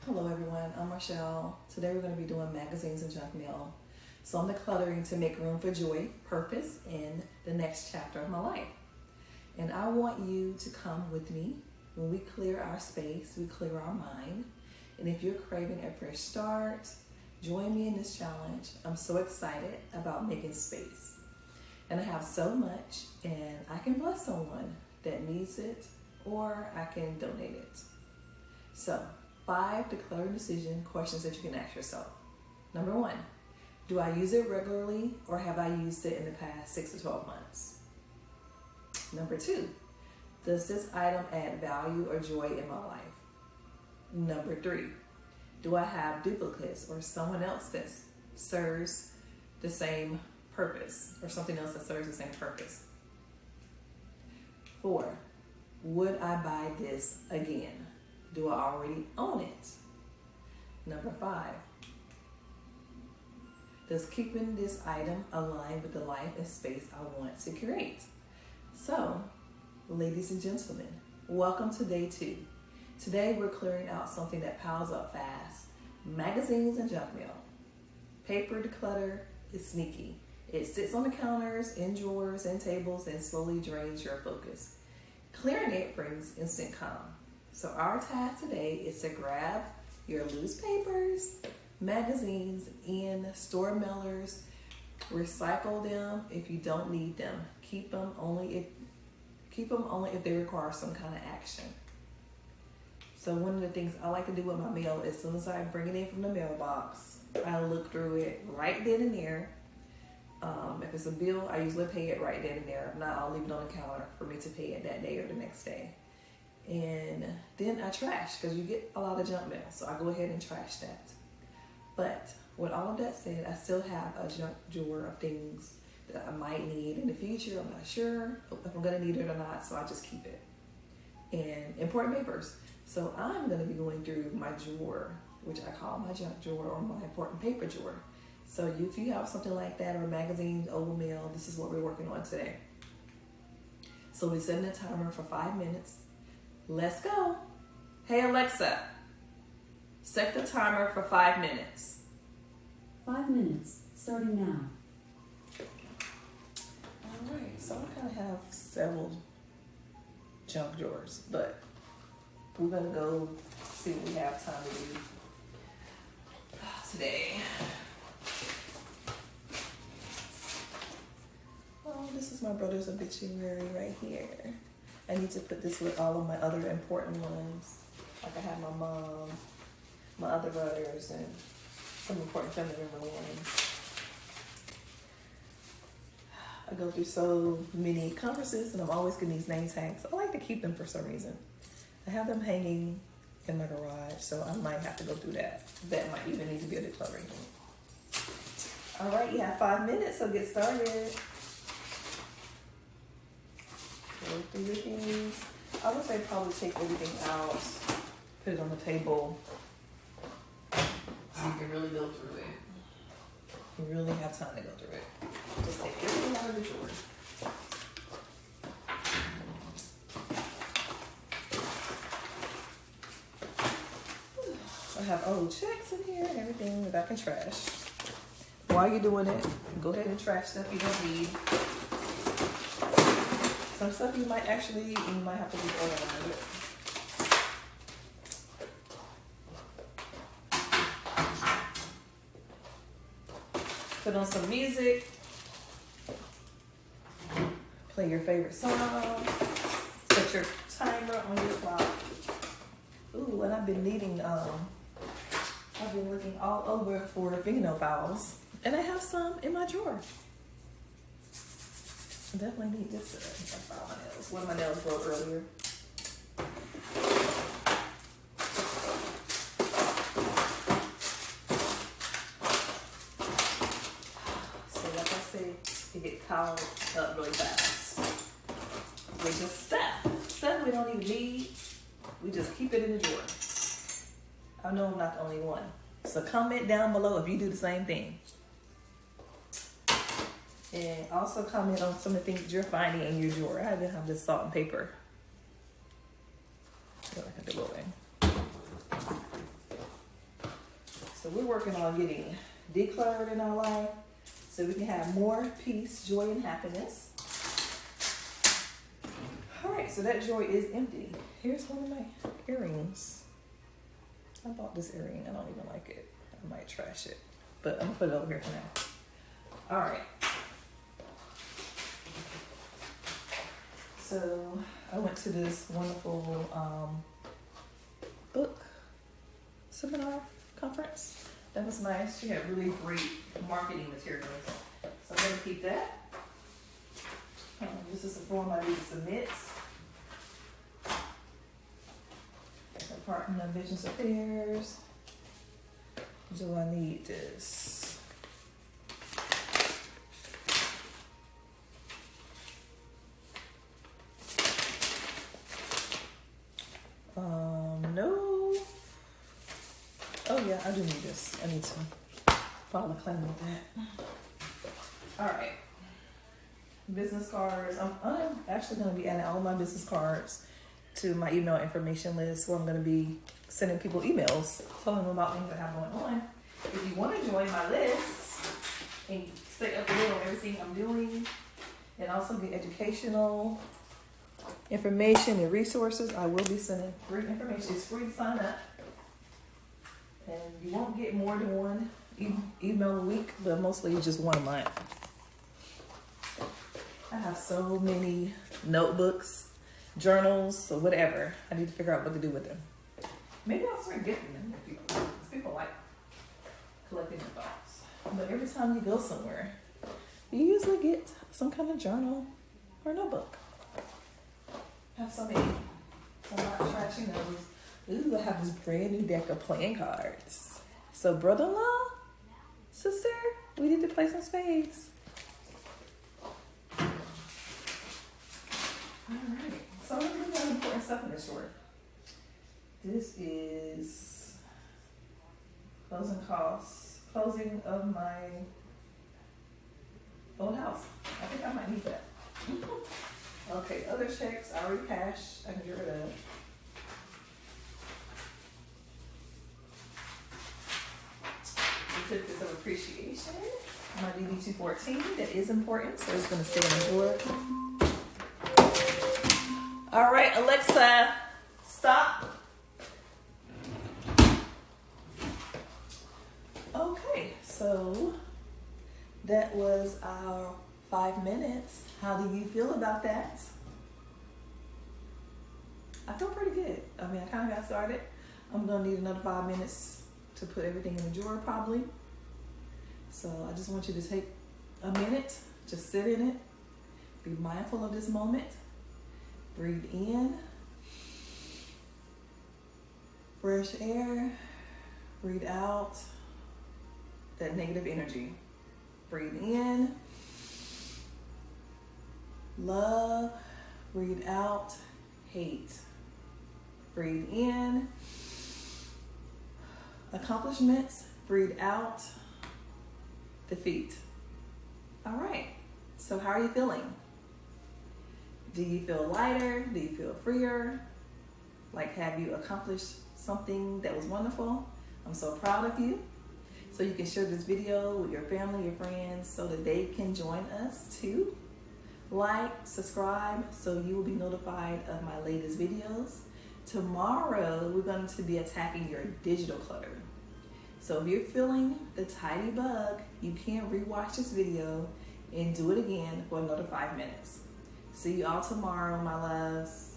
Hello everyone, I'm Marshelle. Today we're going to be doing magazines and junk mail. So I'm decluttering to make room for joy, purpose, in the next chapter of my life. And I want you to come with me. When we clear our space, we clear our mind. And if you're craving a fresh start, join me in this challenge. I'm so excited about making space. And I have so much, and I can bless someone that needs it, or I can donate it. So, 5 decluttering decision questions that you can ask yourself. Number 1, do I use it regularly, or have I used it in the past 6 to 12 months? Number 2, does this item add value or joy in my life? Number 3, do I have duplicates or someone else that serves the same purpose, or something else that serves the same purpose? 4, would I buy this again? Do I already own it? Number 5, does keeping this item align with the life and space I want to create? So, ladies and gentlemen, welcome to day 2. Today we're clearing out something that piles up fast: magazines and junk mail. Paper declutter is sneaky. It sits on the counters, in drawers, and tables, and slowly drains your focus. Clearing it brings instant calm. So our task today is to grab your loose papers, magazines, and store mailers. Recycle them if you don't need them. Keep them only if they require some kind of action. So one of the things I like to do with my mail, as soon as I bring it in from the mailbox, I look through it right then and there. If it's a bill, I usually pay it right then and there. If not, I'll leave it on the counter for me to pay it that day or the next day. And then I trash, because you get a lot of junk mail, so I go ahead and trash that. But with all of that said, I still have a junk drawer of things that I might need in the future. I'm not sure if I'm going to need it or not, so I just keep it. And important papers. So I'm going to be going through my drawer, which I call my junk drawer or my important paper drawer. So if you have something like that, or magazines, old mail, this is what we're working on today. So we're setting a timer for 5 minutes. Let's go. Hey Alexa, set the timer for 5 minutes. 5 minutes, starting now. All right, so I kind of have several junk drawers, but we're gonna go see what we have time to do today. Oh, this is my brother's obituary right here. I need to put this with all of my other important ones. Like I have my mom, my other brothers, and some important family member ones. I go through so many conferences, and I'm always getting these name tags. I like to keep them for some reason. I have them hanging in my garage, so I might have to go through that. That might even need to be a decluttering thing. All right, you have 5 minutes, so get started. Go through your things. I would say probably take everything out, put it on the table, so you can really go through it. You really have time to go through it. Just take everything out of the drawer. I have old checks in here and everything that I can trash. While you're doing it, go ahead and trash stuff you don't need. Some stuff you might have to be organized with. Put on some music. Play your favorite song. Set your timer on your clock. Ooh, and I've been needing, I've been looking all over for fingernail files. And I have some in my drawer. I definitely need this to file my nails. One of my nails broke earlier. So like I said, it gets piled up really fast. We just stuff we don't even need. We just keep it in the drawer. I know I'm not the only one. So comment down below if you do the same thing. And also comment on some of the things you're finding in your drawer. I even have this salt and paper. I feel like I have to go in. So we're working on getting decluttered in our life so we can have more peace, joy, and happiness. All right, so that joy is empty. Here's one of my earrings. I bought this earring. I don't even like it. I might trash it, but I'm gonna put it over here for now. All right. So I went to this wonderful book seminar conference. That was nice. She had really great marketing materials. So I'm gonna keep that. This is the form I need to submit. Department of Business Affairs. Do I need this? No. Oh yeah, I do need this. I need to file a claim with that. All right. Business cards. I'm actually going to be adding all of my business cards to my email information list, where I'm going to be sending people emails telling them about things I have going on. If you want to join my list and stay up to date on everything I'm doing, and also get educational information and resources, I will be sending free information. It's free to sign up, and you won't get more than one email a week, but mostly just one a month. I have so many notebooks, journals, or whatever. I need to figure out what to do with them. Maybe I'll start gifting them to people, because people like collecting their thoughts. But every time you go somewhere, you usually get some kind of journal or notebook. I have so many. So I'm not trashing those. Ooh, I have this brand new deck of playing cards. So brother-in-law, sister, we need to play some spades. Alright, so I'm going to put important stuff in this drawer. This is closing costs, closing of my old house. I think I might need that. Okay, other checks I already cashed. I can get rid of. Certificates of appreciation. My DD-214, that is important, so it's going to stay in the drawer. All right, Alexa, stop. Okay, so that was our 5 minutes. How do you feel about that? I feel pretty good. I mean, I kind of got started. I'm gonna need another 5 minutes to put everything in the drawer probably. So I just want you to take a minute, just sit in it, be mindful of this moment. Breathe in, fresh air. Breathe out that negative energy. Breathe in, love. Breathe out, hate. Breathe in, accomplishments. Breathe out, defeat. All right, so how are you feeling? Do you feel lighter? Do you feel freer? Like, have you accomplished something that was wonderful? I'm so proud of you. So you can share this video with your family, your friends, so that they can join us too. Like, subscribe, so you will be notified of my latest videos. Tomorrow, we're going to be attacking your digital clutter. So if you're feeling the tidy bug, you can rewatch this video and do it again for another 5 minutes. See you all tomorrow, my loves.